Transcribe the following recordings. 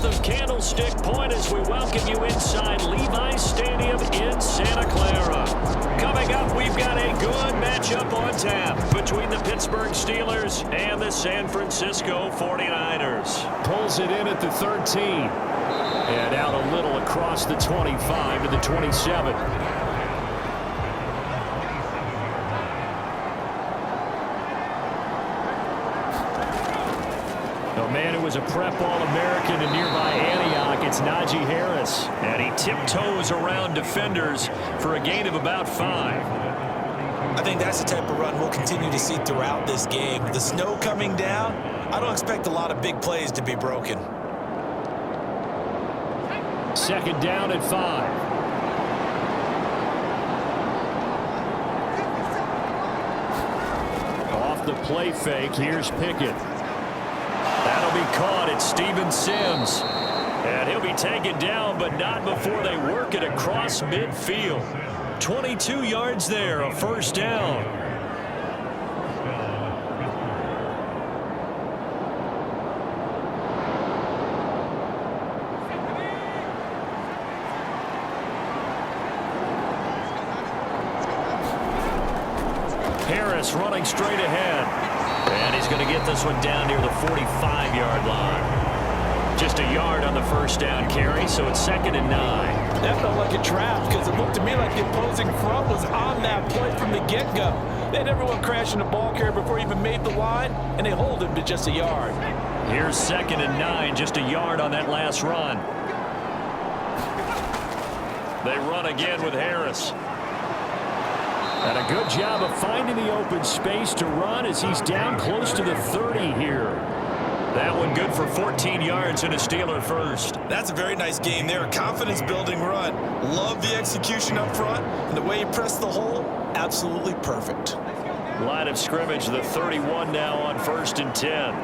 south of Candlestick Point as we welcome you inside Levi's Stadium in Santa Clara. Coming up, we've got a good matchup on tap between the Pittsburgh Steelers and the San Francisco 49ers. Pulls it in at the 13. And out a little across the 25 to the 27. The man who was a prep All-American in nearby Antioch, it's Najee Harris. And he tiptoes around defenders for a gain of about 5. I think that's the type of run we'll continue to see throughout this game. The snow coming down, I don't expect a lot of big plays to be broken. Second down at 5. Off the play fake, here's Pickett. That'll be caught at Steven Sims. And he'll be taken down, but not before they work it across midfield. 22 yards there, a first down. Harris running straight ahead. And he's going to get this one down near the 45-yard line. Just a yard on the first down carry, so it's 2nd and 9. That felt like a trap because it looked to me like the opposing front was on that play from the get-go. They had everyone crashing the ball carrier before he even made the line, and they hold him to just a yard. Here's 2nd and 9, just a yard on that last run. They run again with Harris. And a good job of finding the open space to run as he's down close to the 30 here. That one good for 14 yards and a Steeler first. That's a very nice game there. A confidence-building run. Love the execution up front. And the way he pressed the hole, absolutely perfect. Line of scrimmage, the 31 now on 1st and 10.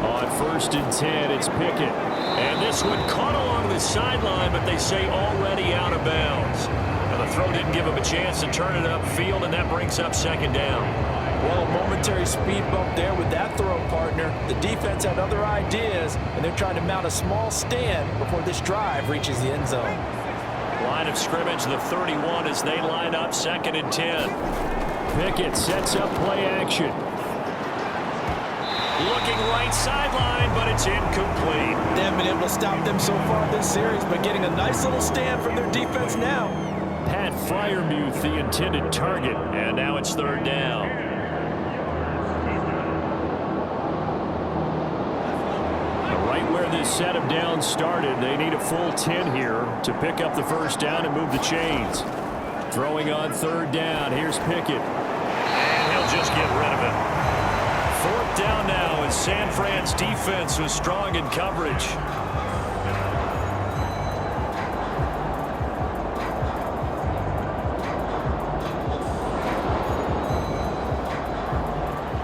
On 1st and 10, it's Pickett. And this one caught along the sideline, but they say already out of bounds. Now the throw didn't give him a chance to turn it upfield, and that brings up 2nd down. Well, a momentary speed bump there with that throw, partner. The defense had other ideas, and they're trying to mount a small stand before this drive reaches the end zone. Line of scrimmage, the 31 as they line up 2nd and 10. Pickett sets up play action. Looking right sideline, but it's incomplete. They haven't been able to stop them so far this series, but getting a nice little stand from their defense now. Pat Freiermuth, the intended target, and now it's 3rd down. Right where this set of downs started, they need a full 10 here to pick up the first down and move the chains. Throwing on 3rd down, here's Pickett. And he'll just get rid of it. 4th down now as San Fran's defense was strong in coverage.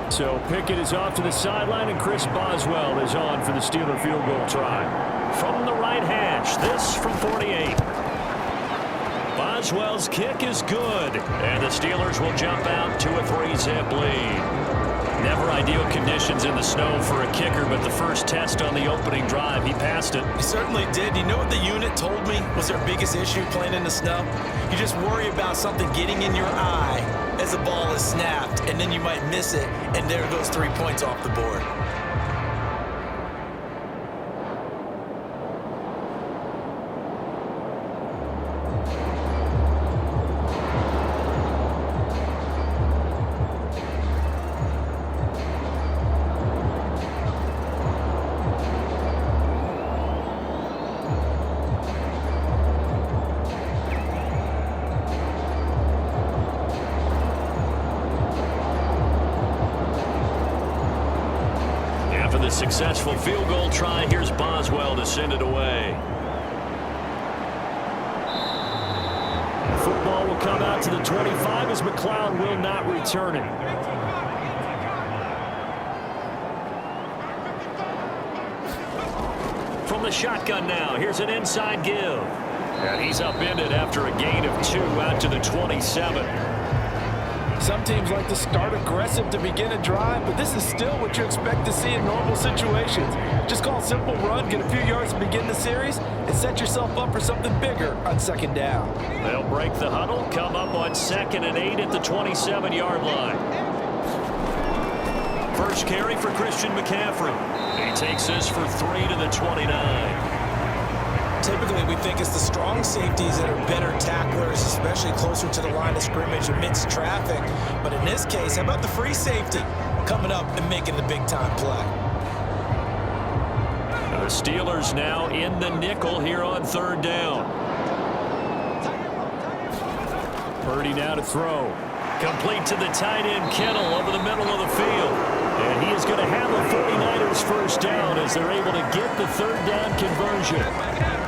So Pickett is off to the sideline, and Chris Boswell is on for the Steeler field goal try. From the right hash, this from 48. Boswell's kick is good, and the Steelers will jump out to a 3-zip lead. Never ideal conditions in the snow for a kicker, but the first test on the opening drive, he passed it. He certainly did. You know what the unit told me was their biggest issue playing in the snow? You just worry about something getting in your eye as the ball is snapped, and then you might miss it, and there goes 3 points off the board. The successful field goal try. Here's Boswell to send it away. The football will come out to the 25 as McLeod will not return it. From the shotgun now, here's an inside give. And he's upended after a gain of 2 out to the 27. Some teams like to start aggressive to begin a drive, but this is still what you expect to see in normal situations. Just call a simple run, get a few yards to begin the series, and set yourself up for something bigger on second down. They'll break the huddle, come up on 2nd and 8 at the 27-yard line. First carry for Christian McCaffrey. He takes this for 3 to the 29. Typically, we think it's the strong safeties that are better tacklers, especially closer to the line of scrimmage amidst traffic. But in this case, how about the free safety coming up and making the big-time play? The Steelers now in the nickel here on 3rd down. Purdy now to throw. Complete to the tight end, Kittle, over the middle of the field. And he is going to have a 49ers first down as they're able to get the 3rd down conversion.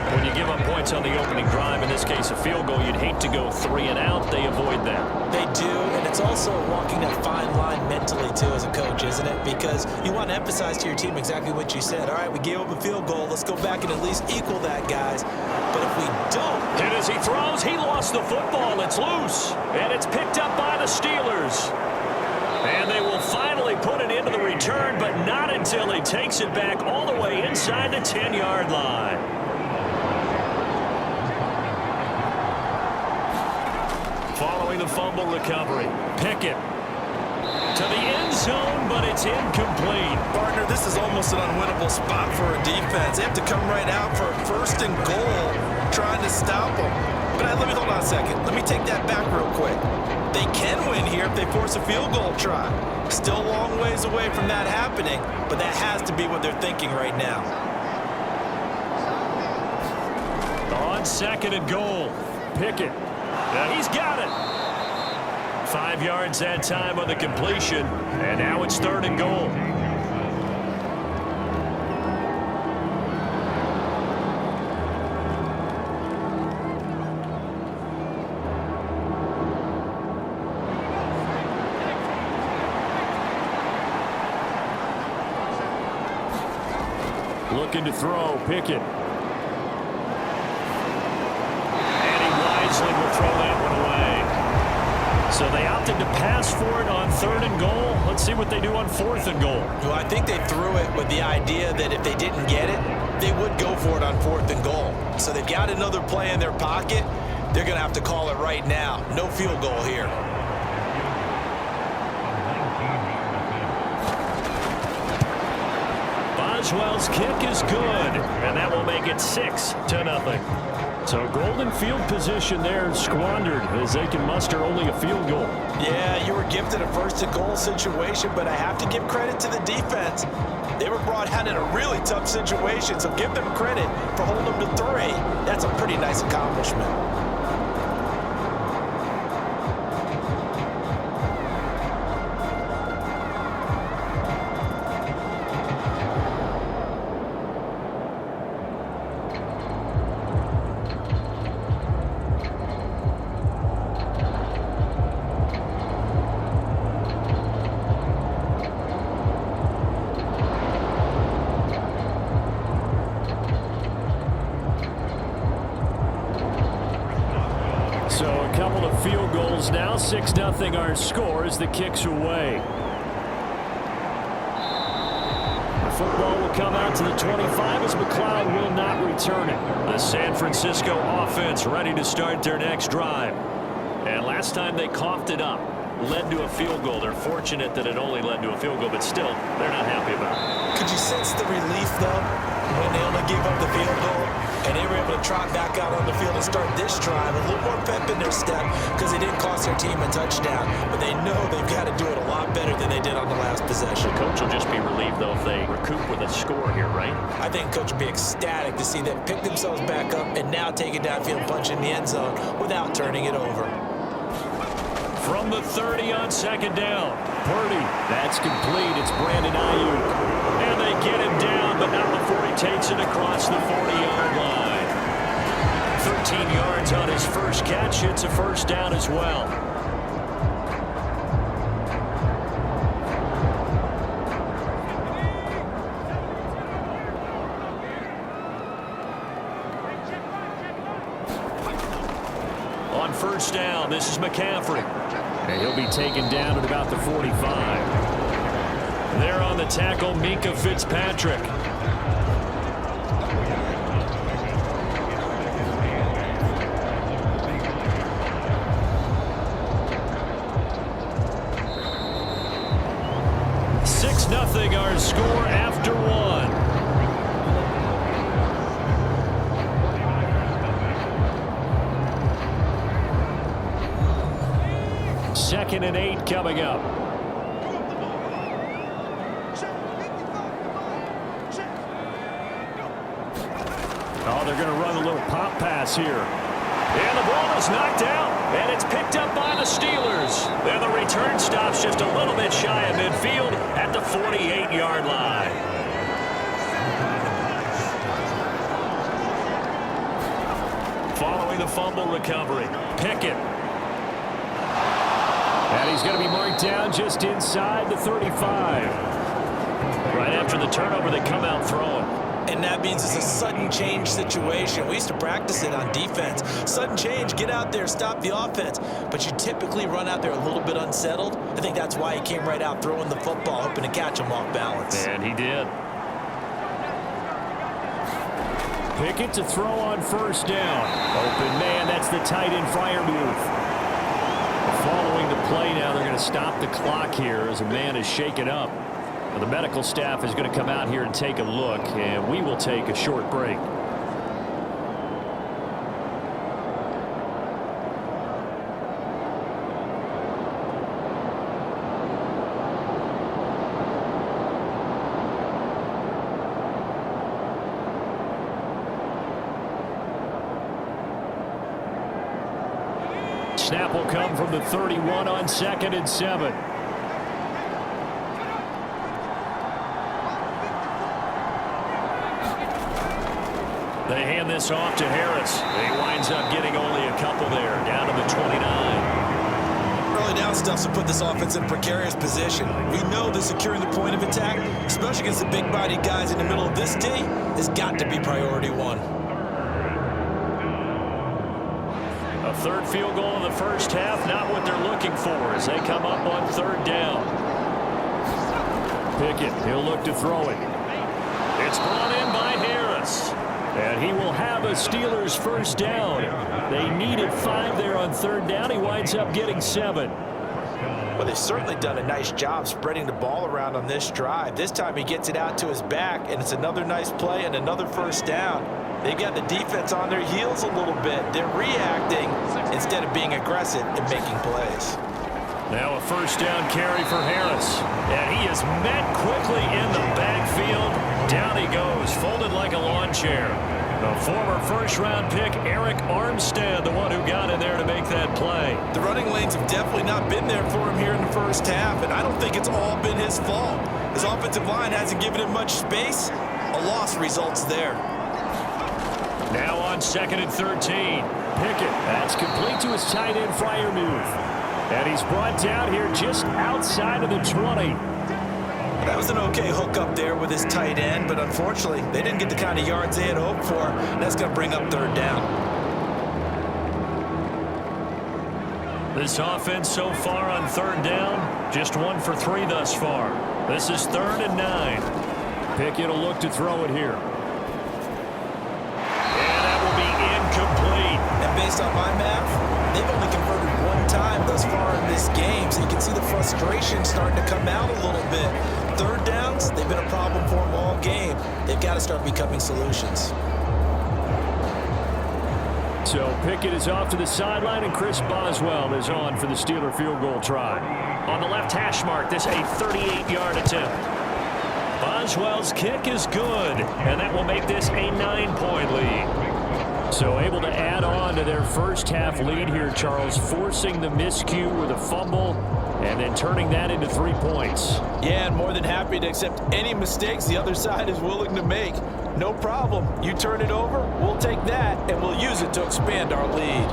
When you give up points on the opening drive, in this case a field goal, you'd hate to go 3 and out. They avoid that. They do, and it's also walking that fine line mentally, too, as a coach, isn't it? Because you want to emphasize to your team exactly what you said. All right, we gave up a field goal. Let's go back and at least equal that, guys. But if we don't... And as he throws, he lost the football. It's loose, and it's picked up by the Steelers. And they will finally put it into the return, but not until he takes it back all the way inside the 10-yard line. Following the fumble recovery, Pickett to the end zone, but it's incomplete. Partner, this is almost an unwinnable spot for a defense. They have to come right out for a 1st and goal, trying to stop them. But let me hold on a second. Let me take that back real quick. They can win here if they force a field goal try. Still a long ways away from that happening, but that has to be what they're thinking right now. On 2nd and goal, Pickett. He's got it. 5 yards that time on the completion, and now it's 3rd and goal. Looking to throw, Pickett. And he wisely will throw that one away. So they opted to pass for it on 3rd and goal. Let's see what they do on 4th and goal. Well, I think they threw it with the idea that if they didn't get it, they would go for it on 4th and goal. So they've got another play in their pocket. They're going to have to call it right now. No field goal here. Boswell's kick is good, and that will make it 6-0. So golden field position there squandered as they can muster only a field goal. Yeah, you were gifted a 1st and goal situation, but I have to give credit to the defense. They were brought out in a really tough situation, so give them credit for holding them to 3. That's a pretty nice accomplishment. So a couple of field goals now. 6-0 our score as the kick's away. The football will come out to the 25 as McLeod will not return it. The San Francisco offense ready to start their next drive. And last time they coughed it up, led to a field goal. They're fortunate that it only led to a field goal, but still, they're not happy about it. Could you sense the relief, though, when they only gave up the field goal and they were able to trot back out on the field and start this drive? A little more pep in their step because they didn't cost their team a touchdown, but they know they've got to do it a lot better than they did on the last possession. The coach will just be relieved, though, if they recoup with a score here, right? I think coach will be ecstatic to see them pick themselves back up and now take it downfield, punch in the end zone without turning it over. From the 30 on 2nd down, Purdy, that's complete. It's Brandon Ayuk. And they get him down, but not before he takes it across the 40-yard line. 13 yards on his first catch. It's a first down as well. On first down, this is McCaffrey. And he'll be taken down at about the 45. There on the tackle, Minkah Fitzpatrick. Nothing our score after one. Second and 8 coming up. Oh, they're going to run a little pop pass here. And the ball is knocked out, and it's picked up by the Steelers. Then the return stops just a little bit shy of midfield at the 48-yard line. Following the fumble recovery, Pickett. And he's going to be marked down just inside the 35. Right after the turnover, they come out throwing. And that means it's a sudden change situation. We used to practice it on defense. Sudden change, get out there, stop the offense. But you typically run out there a little bit unsettled. I think that's why he came right out throwing the football, hoping to catch him off balance. And he did. Pickett to throw on first down. Open man, that's the tight end fire move. Following the play now, they're going to stop the clock here as a man is shaken up. The medical staff is going to come out here and take a look, and we will take a short break. Snap will come from the 31 on 2nd and 7. They hand this off to Harris. He winds up getting only a couple there, down to the 29. Early down stuff to put this offense in a precarious position. We know that securing the point of attack, especially against the big-bodied guys in the middle of this D, has got to be priority one. A third field goal in the first half, not what they're looking for as they come up on 3rd down. Pickett, he'll look to throw it. It's brought in by Harris. And he will have a Steelers first down. They needed 5 there on 3rd down. He winds up getting 7. Well, they've certainly done a nice job spreading the ball around on this drive. This time he gets it out to his back, and it's another nice play and another first down. They've got the defense on their heels a little bit. They're reacting instead of being aggressive and making plays. Now a first down carry for Harris. And he is met quickly in the backfield. Down he goes, folded like a lawn chair. The former first-round pick, Eric Armstead, the one who got in there to make that play. The running lanes have definitely not been there for him here in the first half, and I don't think it's all been his fault. His offensive line hasn't given him much space. A loss results there. Now on 2nd and 13. Pickett, that's complete to his tight end flyer move. And he's brought down here just outside of the 20. That was an okay hook up there with his tight end, but unfortunately, they didn't get the kind of yards they had hoped for. That's going to bring up 3rd down. This offense so far on 3rd down, just 1 for 3 thus far. This is 3rd and 9. Pickett will look to throw it here. And that will be incomplete. And based on my math, they've only converted 1 time thus far in this game, so you can see the frustration starting to come out a little bit. 3rd downs, they've been a problem for them all game. They've got to start becoming solutions. So Pickett is off to the sideline, and Chris Boswell is on for the Steeler field goal try. On the left hash mark, this a 38-yard attempt. Boswell's kick is good, and that will make this a 9-point lead. So able to add on to their first half lead here, Charles, forcing the miscue with a fumble and then turning that into 3 points. Yeah, and more than happy to accept any mistakes the other side is willing to make. No problem. You turn it over, we'll take that, and we'll use it to expand our lead.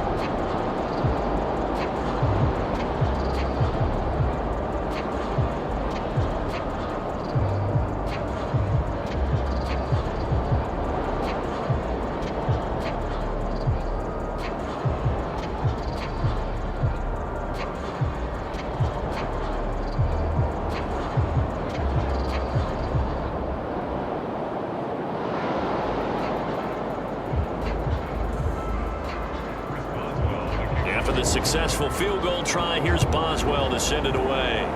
unsuccessful field goal try. Here's Boswell to send it away.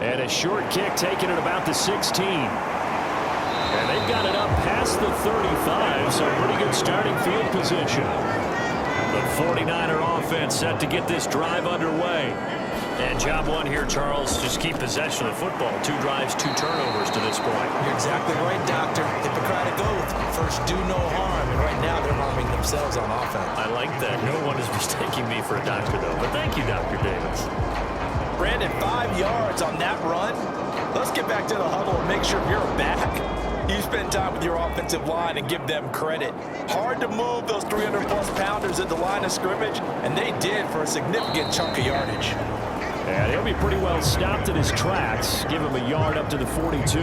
And a short kick taken at about the 16. And they've got it up past the 35, so pretty good starting field position. The 49er offense set to get this drive underway. And job one here, Charles, just keep possession of the football. 2 drives, 2 turnovers to this point. You're exactly right, Doctor. Hippocratic oath. First, do no harm. And right now, they're harming themselves on offense. I like that. No one is mistaking me for a doctor, though. But thank you, Dr. Davis. Brandon, 5 yards on that run. Let's get back to the huddle and make sure you're back. You spend time with your offensive line and give them credit. Hard to move those 300-plus pounders at the line of scrimmage, and they did for a significant chunk of yardage. And he'll be pretty well stopped in his tracks. Give him a yard up to the 42.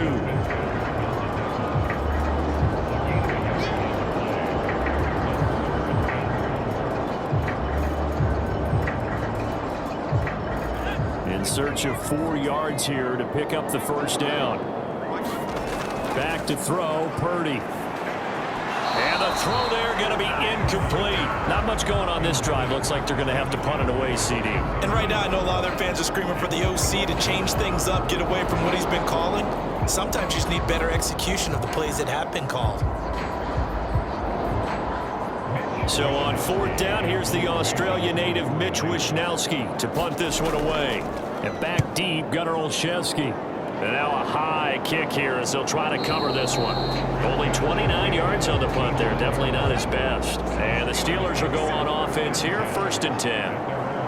In search of 4 yards here to pick up the first down. Back to throw, Purdy. And the throw there going to be incomplete. Not much going on this drive. Looks like they're going to have to punt it away, CD. And right now, I know a lot of their fans are screaming for the OC to change things up, get away from what he's been calling. Sometimes you just need better execution of the plays that have been called. So on 4th down, here's the Australia native Mitch Wishnowsky to punt this one away. And back deep, Gunnar Olszewski. And now a high kick here as they'll try to cover this one. Only 29 yards on the punt there. Definitely not his best. And the Steelers will go on offense here, 1st and 10.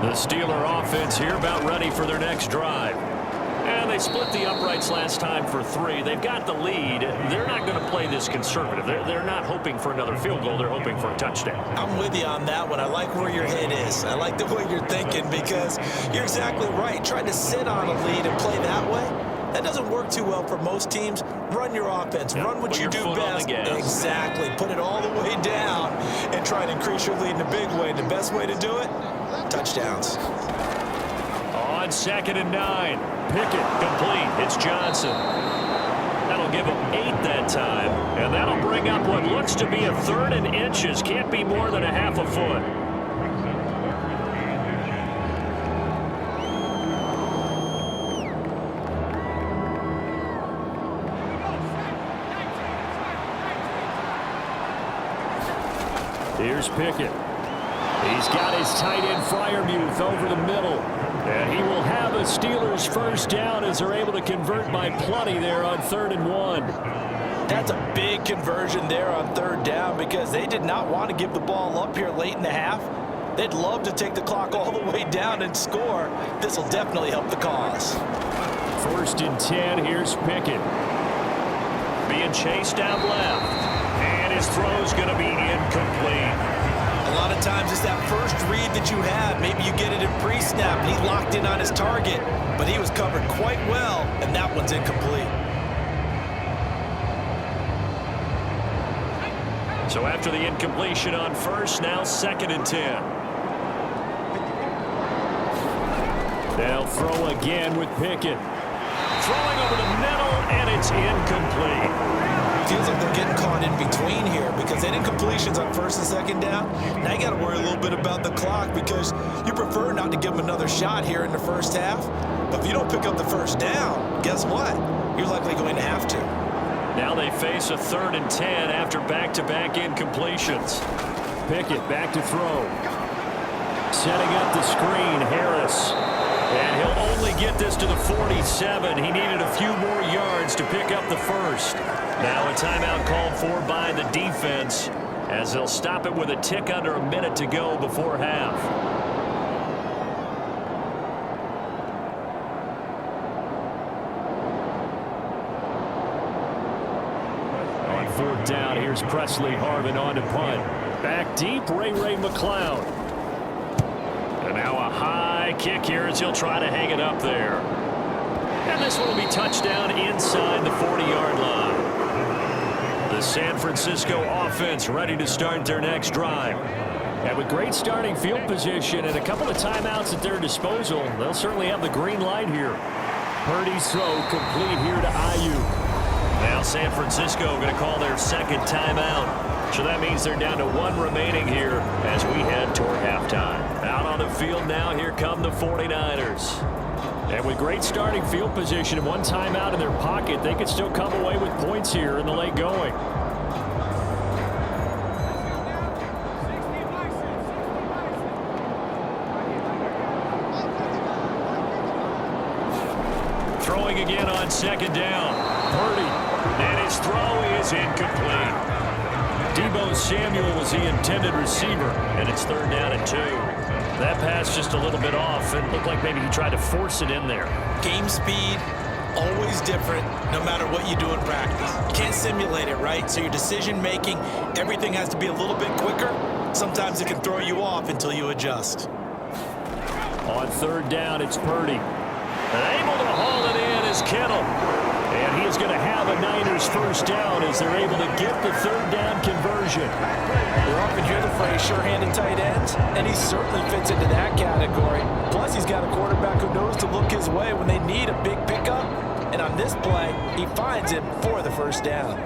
The Steeler offense here about ready for their next drive. And they split the uprights last time for 3. They've got the lead. They're not going to play this conservative. They're not hoping for another field goal. They're hoping for a touchdown. I'm with you on that one. I like where your head is. I like the way you're thinking because you're exactly right. Trying to sit on a lead and play that way, that doesn't work too well for most teams. Run your offense. Yep. Run what Put you your do foot best. on the gas. Exactly. Put it all the way down and try and increase your lead in a big way. And the best way to do it, touchdowns. On 2nd and 9. Pickett complete. It's Johnson. That'll give him 8 that time. And that'll bring up what looks to be a 3rd and inches. Can't be more than a half a foot. Here's Pickett. He's got his tight end Freiermuth over the middle. And he will have a Steelers first down as they're able to convert by plenty there on 3rd and 1. That's a big conversion there on 3rd down because they did not want to give the ball up here late in the half. They'd love to take the clock all the way down and score. This will definitely help the cause. 1st and 10. Here's Pickett. Being chased out left. And his throw's going to be incomplete. A lot of times it's that first read that you have. Maybe you get it in pre-snap and he locked in on his target, but he was covered quite well, and that one's incomplete. So after the incompletion on 1st, now 2nd and 10. They'll throw again with Pickett. Throwing over the middle, and it's incomplete. Feels like they're getting caught in between here because they did incompletions on 1st and 2nd down. Now you got to worry a little bit about the clock because you prefer not to give them another shot here in the first half. But if you don't pick up the first down, guess what? You're likely going to have to. Now they face a 3rd and 10 after back-to-back incompletions. Pickett back to throw. Setting up the screen, Harris. And he'll only get this to the 47. He needed a few more yards to pick up the first. Now a timeout called for by the defense as they'll stop it with a tick under a minute to go before half. On 4th down, here's Presley Harvin on to punt. Back deep, Ray McLeod. And now a high kick here as he'll try to hang it up there. And this one will be touchdown inside the 40-yard line. The San Francisco offense ready to start their next drive. And with great starting field position and a couple of timeouts at their disposal, they'll certainly have the green light here. Purdy's throw complete here to Ayuk. Now San Francisco going to call their 2nd timeout. So that means they're down to 1 remaining here as we head toward halftime. Out on the field now, here come the 49ers. And with great starting field position and 1 timeout in their pocket, they could still come away with points here in the late going. Throwing again on 2nd down. Purdy. And his throw is incomplete. Deebo Samuel was the intended receiver, and it's 3rd down and 2. That pass just a little bit off. It looked like maybe he tried to force it in there. Game speed, always different, no matter what you do in practice. You can't simulate it, right? So your decision making, everything has to be a little bit quicker. Sometimes it can throw you off until you adjust. On 3rd down, it's Purdy. And able to haul it in is Kittle. And he is going to have a Niners 1st down as they're able to get the 3rd down conversion. We often hear the phrase sure-handed tight ends, and he certainly fits into that category. Plus, he's got a quarterback who knows to look his way when they need a big pickup. And on this play, he finds him for the 1st down.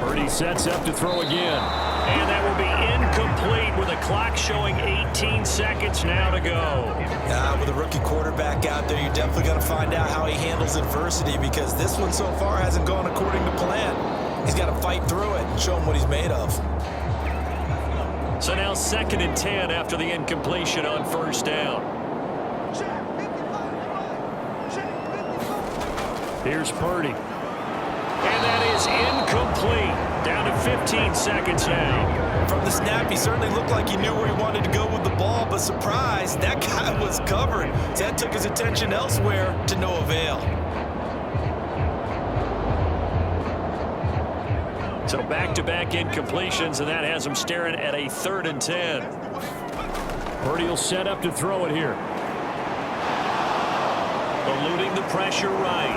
Purdy sets up to throw again. And that will be incomplete with a clock showing 18 seconds now to go. With a rookie quarterback out there, you're definitely going to find out how he handles adversity because this one so far hasn't gone according to plan. He's got to fight through it and show him what he's made of. So now 2nd and 10 after the incompletion on 1st down. Here's Purdy. And that is incomplete. Down to 15 seconds now. From the snap, he certainly looked like he knew where he wanted to go with the ball, but surprise, that guy was covered. So that took his attention elsewhere to no avail. So back-to-back incompletions, and that has him staring at a 3rd and 10. Purdy will set up to throw it here. Eluding the pressure right.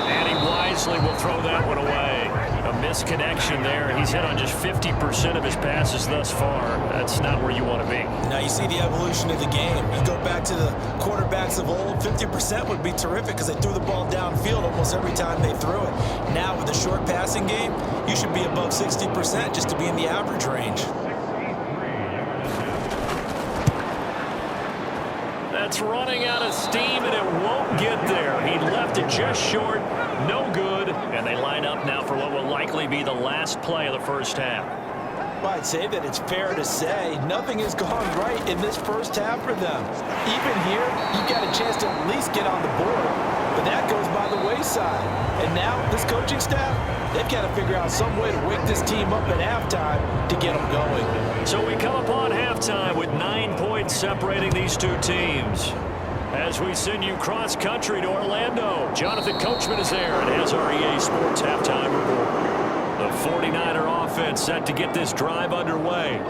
And he wisely will throw that one away. A misconnection there. He's hit on just 50% of his passes thus far. That's not where you want to be. Now you see the evolution of the game. You go back to the quarterbacks of old, 50% would be terrific because they threw the ball downfield almost every time they threw it. Now with the short passing game, you should be above 60% just to be in the average range. That's running out of steam, and it won't get there. He left it just short. No good. And they line up now for what will likely be the last play of the 1st half. Well, I'd say that it's fair to say nothing has gone right in this 1st half for them. Even here, you've got a chance to at least get on the board, but that goes by the wayside. And now this coaching staff, they've got to figure out some way to wake this team up at halftime to get them going. So we come upon halftime with 9 points separating these two teams. As we send you cross-country to Orlando, Jonathan Coachman is there and has our EA Sports halftime report. The 49er offense set to get this drive underway.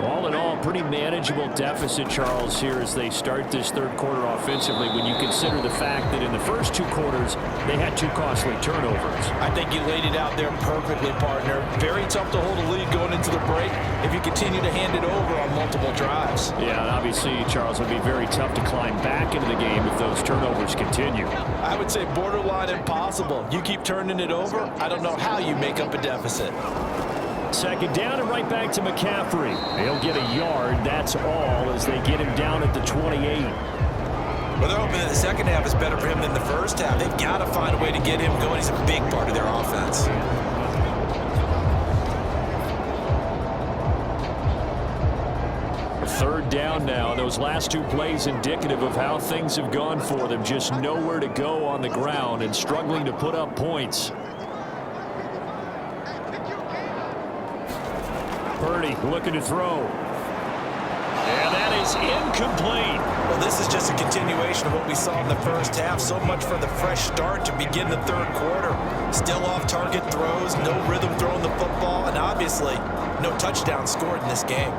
All in all, pretty manageable deficit, Charles, here as they start this 3rd quarter offensively when you consider the fact that in the first 2 quarters, they had 2 costly turnovers. I think you laid it out there perfectly, partner. Very tough to hold a lead going into the break if you continue to hand it over on multiple drives. Yeah, and obviously, Charles, it would be very tough to climb back into the game if those turnovers continue. I would say borderline impossible. You keep turning it over, I don't know how you make up a deficit. 2nd down and right back to McCaffrey. He'll get a yard, that's all, as they get him down at the 28. Well, they're hoping that the 2nd half is better for him than the 1st half. They've got to find a way to get him going. He's a big part of their offense. Third down now. Those last 2 plays indicative of how things have gone for them. Just nowhere to go on the ground and struggling to put up points. Purdy looking to throw. And that is incomplete. Well, this is just a continuation of what we saw in the 1st half. So much for the fresh start to begin the 3rd quarter. Still off-target throws, no rhythm throwing the football, and obviously no touchdown scored in this game.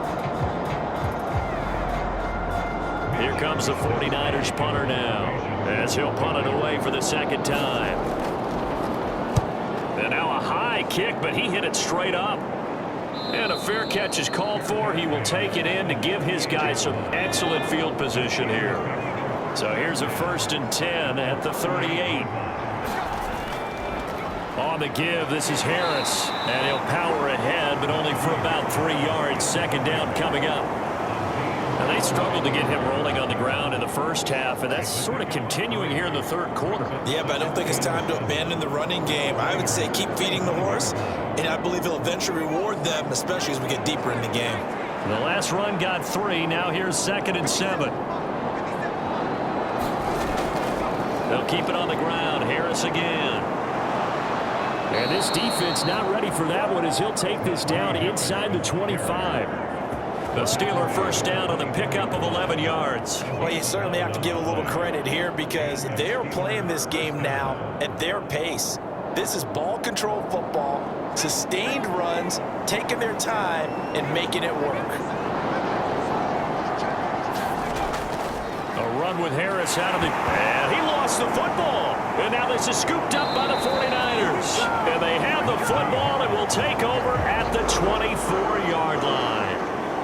Here comes the 49ers punter now, as he'll punt it away for the 2nd time. And now a high kick, but he hit it straight up. And a fair catch is called for. He will take it in to give his guys some excellent field position here. So here's a 1st and 10 at the 38. On the give, this is Harris. And he'll power ahead, but only for about 3 yards. Second down coming up. Now, they struggled to get him rolling on the ground in the first half, and that's sort of continuing here in the third quarter. Yeah, but I don't think it's time to abandon the running game. I would say keep feeding the horse, and I believe he'll eventually reward them, especially as we get deeper in the game. The last run got 3. Now here's 2nd and 7. They'll keep it on the ground. Harris again. And this defense not ready for that one as he'll take this down inside the 25. The Steeler first down on the pickup of 11 yards. Well, you certainly have to give a little credit here because they're playing this game now at their pace. This is ball control football, sustained runs, taking their time, and making it work. A run with Harris out of the... And he lost the football. And now this is scooped up by the 49ers. And they have the football and will take over at the 24-yard line.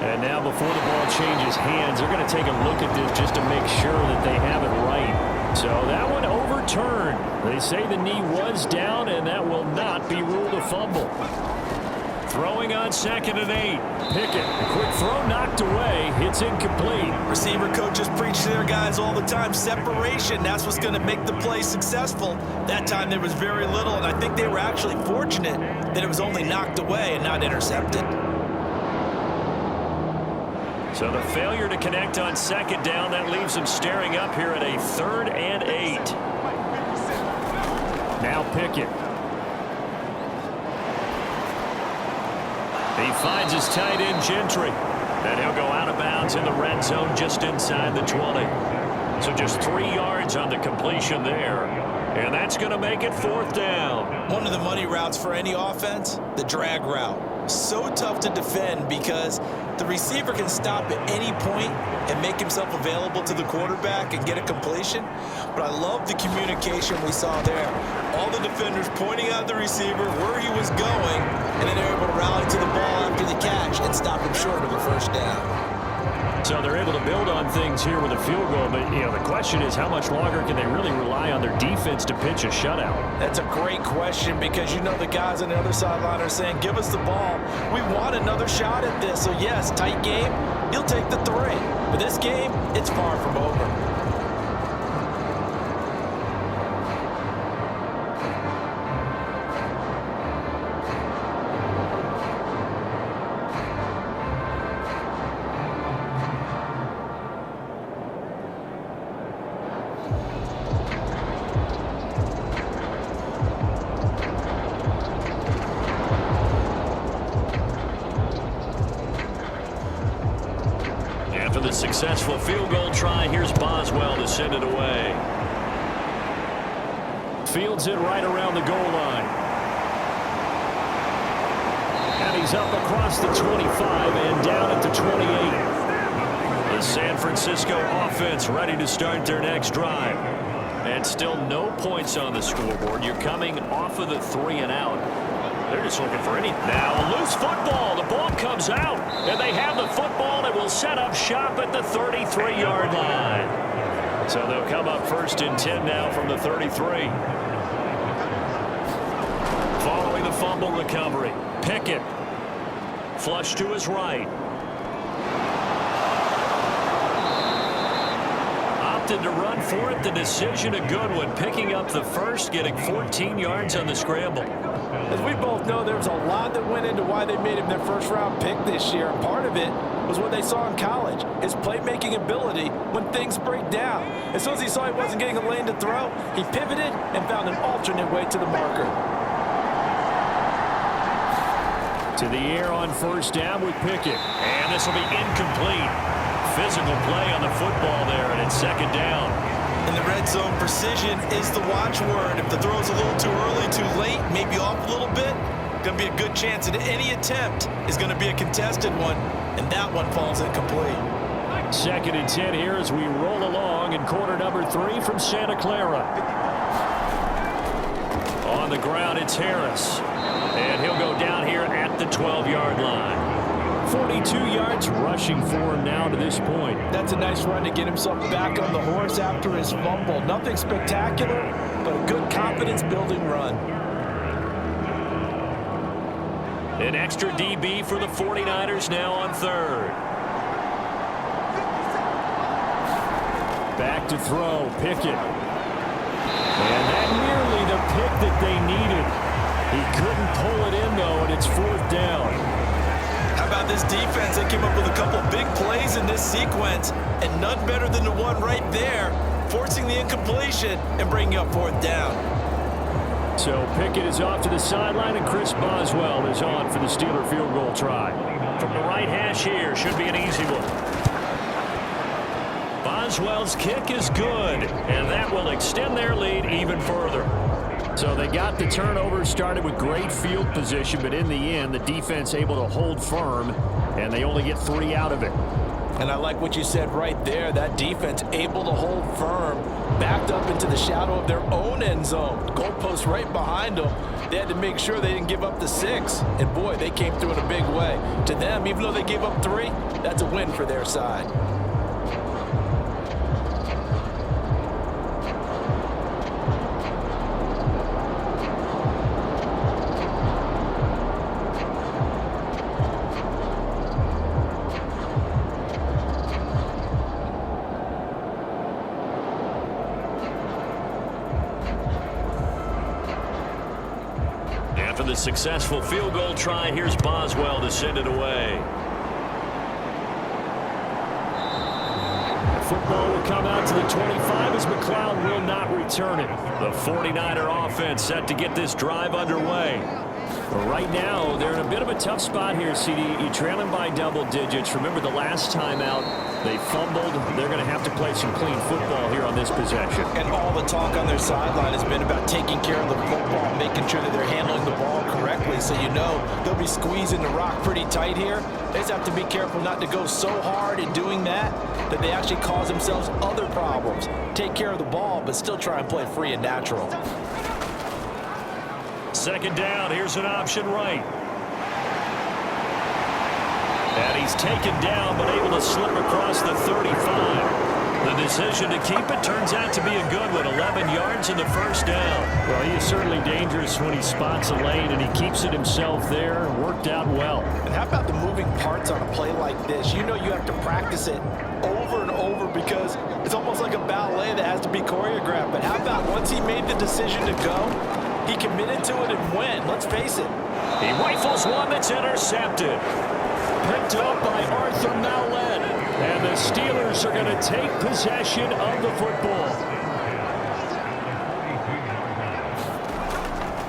And now before the ball changes hands, they're going to take a look at this just to make sure that they have it right. So that one overturned. They say the knee was down, and that will not be ruled a fumble. Throwing on 2nd and 8. Pickett, a quick throw knocked away. It's incomplete. Receiver coaches preach to their guys all the time. Separation, that's what's going to make the play successful. That time there was very little, and I think they were actually fortunate that it was only knocked away and not intercepted. So the failure to connect on 2nd down, that leaves them staring up here at a 3rd and 8. Now Pickett. He finds his tight end Gentry. And he'll go out of bounds in the red zone just inside the 20. So just 3 yards on the completion there. And that's going to make it 4th down. One of the money routes for any offense, the drag route. So tough to defend because the receiver can stop at any point and make himself available to the quarterback and get a completion. But I love the communication we saw there. All the defenders pointing out the receiver where he was going, and then they're able to rally to the ball after the catch and stop him short of the first down. So they're able to build on things here with a field goal, but the question is how much longer can they really rely on their defense to pitch a shutout? That's a great question because the guys on the other sideline are saying, give us the ball. We want another shot at this. So yes, tight game, you'll take the 3. But this game, it's far from over. Successful field goal try. Here's Boswell to send it away. Fields it right around the goal line. And he's up across the 25 and down at the 28. The San Francisco offense ready to start their next drive. And still no points on the scoreboard. You're coming off of the 3 and out. They're just looking for any. Now a loose football. The ball comes out. And they have the football and will set up shop at the 33-yard line. So they'll come up 1st and 10 now from the 33. Following the fumble recovery. Pickett. Flush to his right. Opted to run for it. The decision a good one. Picking up the first, getting 14 yards on the scramble. As we both know, there's a lot that went into why they made him their first-round pick this year. And part of it was what they saw in college, his playmaking ability when things break down. As soon as he saw he wasn't getting a lane to throw, he pivoted and found an alternate way to the marker. To the air on 1st down with Pickett. And this will be incomplete. Physical play on the football there, and it's 2nd down. In the red zone, precision is the watchword. If the throw's a little too early, too late, maybe off a little bit, going to be a good chance that any attempt is going to be a contested one, and that one falls incomplete. 2nd and 10 here as we roll along in quarter number 3 from Santa Clara. On the ground, it's Harris. And he'll go down here at the 12-yard line. 42 yards rushing for him now to this point. That's a nice run to get himself back on the horse after his fumble. Nothing spectacular, but a good confidence-building run. An extra DB for the 49ers now on third. Back to throw, Pickett. And that nearly the pick that they needed. He couldn't pull it in, though, and it's fourth down. How about this defense? They came up with a couple big plays in this sequence, and none better than the one right there, forcing the incompletion and bringing up fourth down. So Pickett is off to the sideline, and Chris Boswell is on for the Steeler field goal try. From the right hash here, should be an easy one. Boswell's kick is good, and that will extend their lead even further. So they got the turnover, started with great field position, but in the end, the defense able to hold firm, and they only get 3 out of it. And I like what you said right there. That defense able to hold firm, backed up into the shadow of their own end zone. Goalpost right behind them. They had to make sure they didn't give up the 6. And boy, they came through in a big way. To them, even though they gave up 3, that's a win for their side. After the successful field goal try, here's Boswell to send it away. The football will come out to the 25 as McLeod will not return it. The 49er offense set to get this drive underway. But right now, they're in a bit of a tough spot here, CD. You're trailing by double digits. Remember the last time out, they fumbled. They're going to have to play some clean football here on this possession. And all the talk on their sideline has been about taking care of the football, making sure that they're handling the ball correctly. So you know they'll be squeezing the rock pretty tight here. They just have to be careful not to go so hard in doing that they actually cause themselves other problems. Take care of the ball, but still try and play free and natural. Second down, here's an option right. And he's taken down, but able to slip across the 35. The decision to keep it turns out to be a good one. 11 yards in the first down. Well, he is certainly dangerous when he spots a lane, and he keeps it himself there. Worked out well. And how about the moving parts on a play like this? You know you have to practice it over and over because it's almost like a ballet that has to be choreographed. But how about once he made the decision to go, he committed to it and went. Let's face it. He rifles one that's intercepted. Picked up by Arthur Mallett. And the Steelers are going to take possession of the football.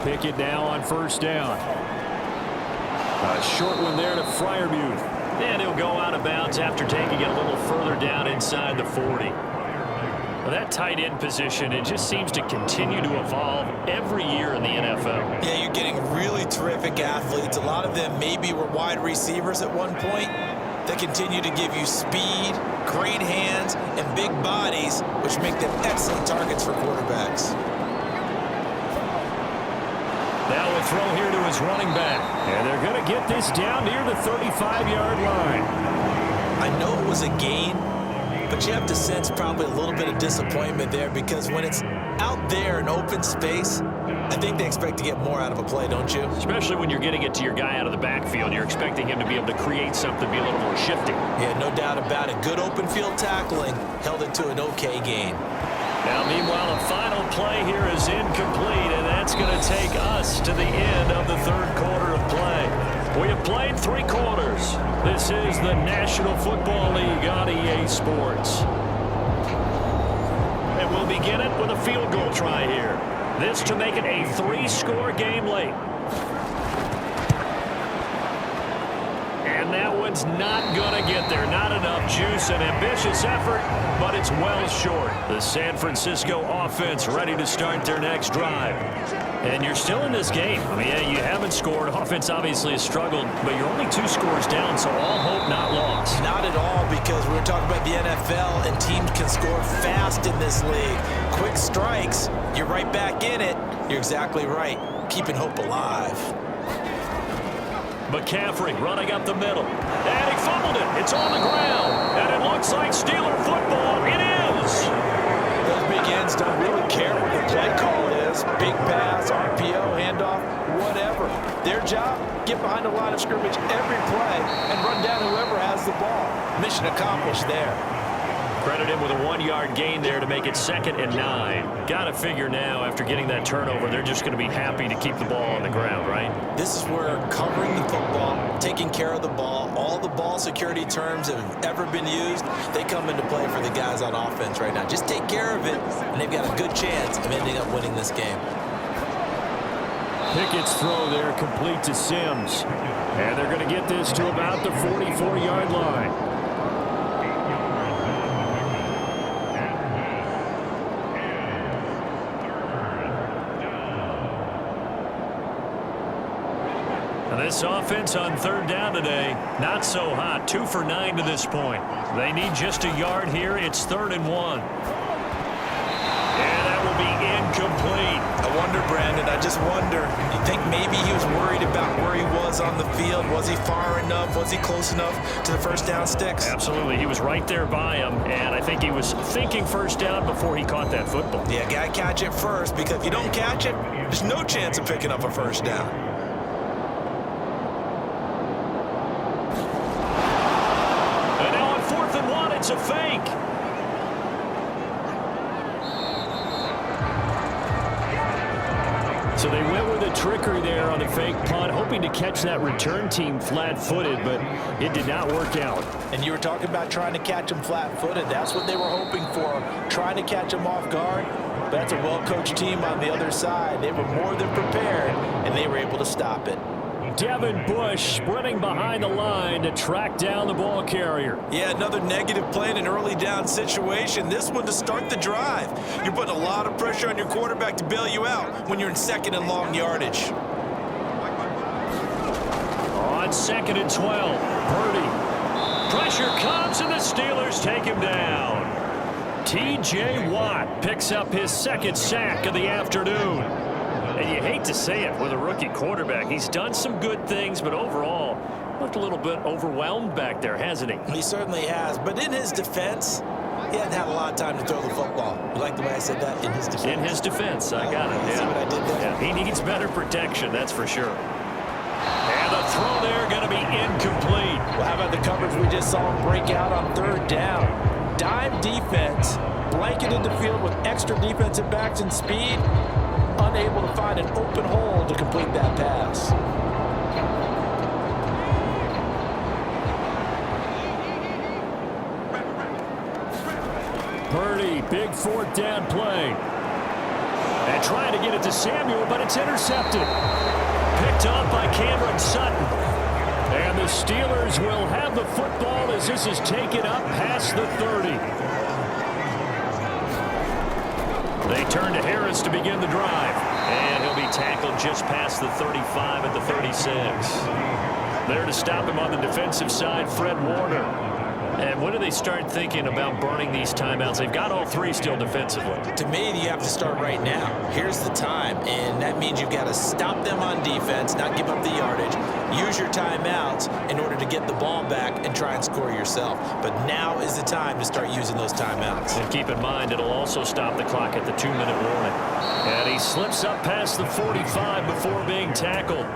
Pickett now on first down. A short one there to Freiermuth. And he'll go out of bounds after taking it a little further down inside the 40. Well, that tight end position, it just seems to continue to evolve every year in the NFL. Yeah, you're getting really terrific athletes. A lot of them maybe were wide receivers at one point. They continue to give you speed, great hands, and big bodies, which make them excellent targets for quarterbacks. Now a throw here to his running back. And they're going to get this down near the 35-yard line. I know it was a gain, but you have to sense probably a little bit of disappointment there because when it's out there in open space, I think they expect to get more out of a play, don't you? Especially when you're getting it to your guy out of the backfield. You're expecting him to be able to create something, be a little more shifty. Yeah, no doubt about it. Good open field tackling held it to an okay gain. Now, meanwhile, a final play here is incomplete, and that's going to take us to the end of the third quarter of play. We have played 3 quarters. This is the National Football League on EA Sports. And we'll begin it with a field goal try here. This to make it a 3-score game late. And that one's not going to get there. Not enough juice. An ambitious effort, but it's well short. The San Francisco offense ready to start their next drive. And you're still in this game. I mean, yeah, you haven't scored. Offense obviously has struggled, but you're only 2 scores down, so all hope not lost. Not at all, because we're talking about the NFL, and teams can score fast in this league. Quick strikes, you're right back in it. You're exactly right. Keeping hope alive. McCaffrey running up the middle. And he fumbled it. It's on the ground. And it looks like Steeler football. It is. Those big ends don't really care what the play call is. Big pass, RPO, handoff, whatever. Their job, get behind the line of scrimmage every play and run down whoever has the ball. Mission accomplished there. Credit him with a 1-yard gain there to make it 2nd and 9. Got to figure now, after getting that turnover, they're just going to be happy to keep the ball on the ground, right? This is where covering the football, taking care of the ball, all the ball security terms that have ever been used, they come into play for the guys on offense right now. Just take care of it, and they've got a good chance of ending up winning this game. Pickett's throw there complete to Sims. And they're going to get this to about the 44-yard line. This offense on 3rd down today, not so hot. 2 for 9 to this point. They need just a yard here. It's 3rd and 1. And that will be incomplete. I wonder, Brandon, I just wonder, you think maybe he was worried about where he was on the field? Was he far enough? Was he close enough to the first down sticks? Absolutely. He was right there by him, and I think he was thinking first down before he caught that football. Yeah, got to catch it first, because if you don't catch it, there's no chance of picking up a first down. It's a fake. So they went with a trickery there on the fake punt, hoping to catch that return team flat-footed, but it did not work out. And you were talking about trying to catch them flat-footed. That's what they were hoping for, trying to catch them off guard. But that's a well-coached team on the other side. They were more than prepared, and they were able to stop it. Devin Bush sprinting behind the line to track down the ball carrier. Yeah, another negative play in an early down situation. This one to start the drive. You're putting a lot of pressure on your quarterback to bail you out when you're in 2nd and long yardage. On 2nd and 12, Purdy. Pressure comes, and the Steelers take him down. T.J. Watt picks up his 2nd sack of the afternoon. And you hate to say it with a rookie quarterback. He's done some good things, but overall, looked a little bit overwhelmed back there, hasn't he? He certainly has. But in his defense, he hadn't had a lot of time to throw the football. You like the way I said that? In his defense. In his defense, I got it. See what I did there? Yeah, he needs better protection, that's for sure. And the throw there going to be incomplete. Well, how about the coverage we just saw him break out on 3rd down? Dime defense, blanketed the field with extra defensive backs and speed. Unable to find an open hole to complete that pass. Purdy, big 4th down play. And trying to get it to Samuel, but it's intercepted. Picked up by Cameron Sutton. And the Steelers will have the football as this is taken up past the 30. They turn to Harris to begin the drive. And he'll be tackled just past the 35 at the 36. There to stop him on the defensive side, Fred Warner. And when do they start thinking about burning these timeouts? They've got all 3 still defensively. To me, you have to start right now. Here's the time, and that means you've got to stop them on defense, not give up the yardage, use your timeouts in order to get the ball back and try and score yourself. But now is the time to start using those timeouts. And keep in mind, it'll also stop the clock at the 2-minute warning. And he slips up past the 45 before being tackled.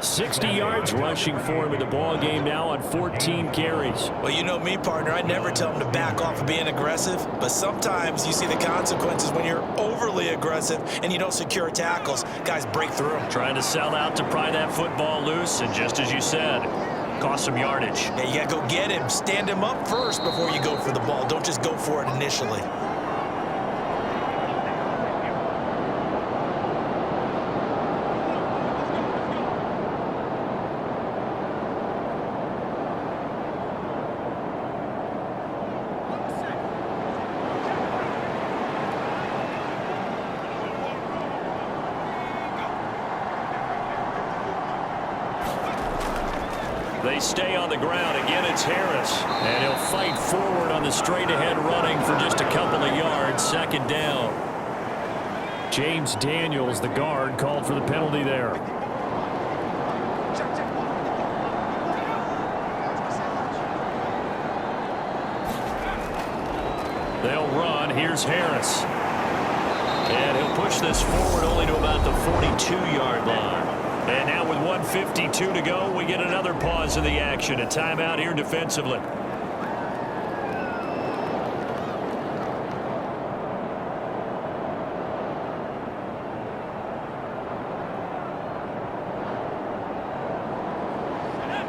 60 yards rushing for him in the ball game now on 14 carries. Well, you know me, partner. I never tell him to back off of being aggressive, but sometimes you see the consequences when you're overly aggressive and you don't secure tackles. Guys break through them. Trying to sell out to pry that football loose, and just as you said, cost some yardage. Yeah, you got to go get him. Stand him up first before you go for the ball. Don't just go for it initially. They stay on the ground. Again, it's Harris. And he'll fight forward on the straight-ahead running for just a couple of yards. 2nd down. James Daniels, the guard, called for the penalty there. They'll run. Here's Harris. And he'll push this forward only to about the 42-yard line. And now with 1:52 to go, we get another pause in the action. A timeout here defensively.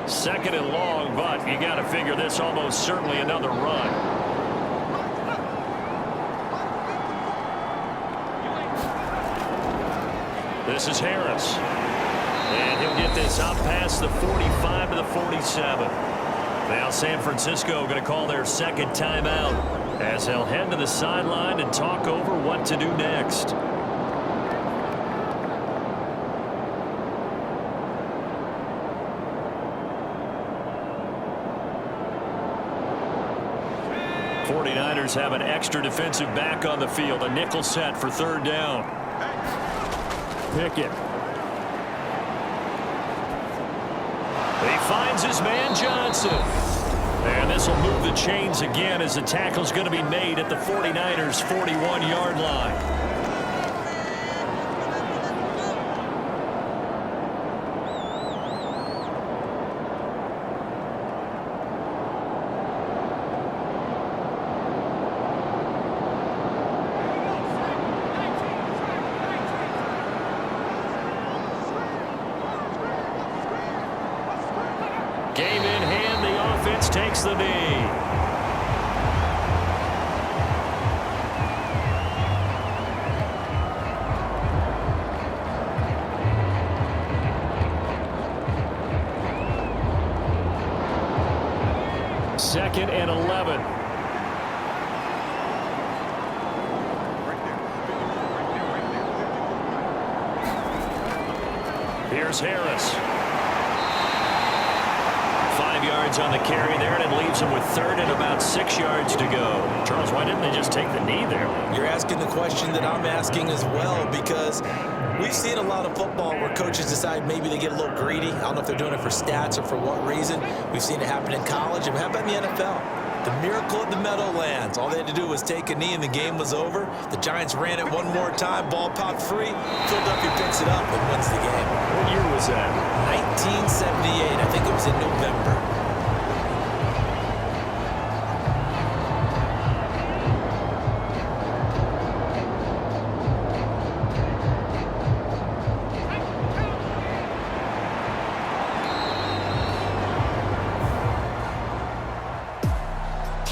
Second and long, but you got to figure this almost certainly another run. This is Harris. And he'll get this up past the 45 to the 47. Now San Francisco going to call their second timeout as they'll head to the sideline and talk over what to do next. '49ers have an extra defensive back on the field. A nickel set for third down. Pickett. He finds his man Johnson. And this will move the chains again as the tackle's going to be made at the 49ers' 41-yard line. Game in hand, the offense takes the knee. Second and 11. Here's Harris. 5 yards on the carry there, and it leaves them with third and about 6 yards to go. Charles, why didn't they just take the knee there? You're asking the question that I'm asking as well, because we've seen a lot of football where coaches decide maybe they get a little greedy. I don't know if they're doing it for stats or for what reason. We've seen it happen in college. And how about in the NFL? The miracle of the Meadowlands. All they had to do was take a knee and the game was over. The Giants ran it one more time. Ball popped free. Philadelphia picks it up and wins the game. What year was that? 1978. I think it was in November.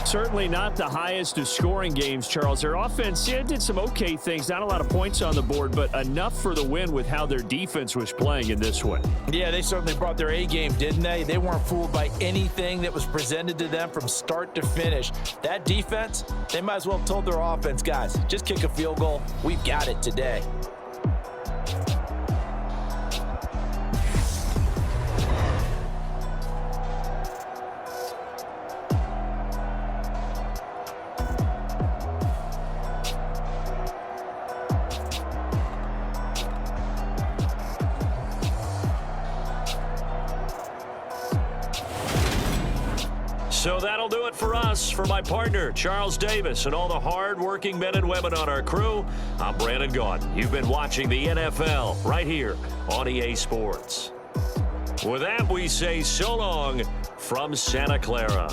Certainly not the highest of scoring games, Charles. Their offense did some okay things. Not a lot of points on the board, but enough for the win with how their defense was playing in this one. Yeah, they certainly brought their A game, didn't they? They weren't fooled by anything that was presented to them from start to finish. That defense, they might as well have told their offense, guys, just kick a field goal. We've got it today. So that'll do it for us. For my partner, Charles Davis, and all the hard-working men and women on our crew, I'm Brandon Gaudin. You've been watching the NFL right here on EA Sports. With that, we say so long from Santa Clara.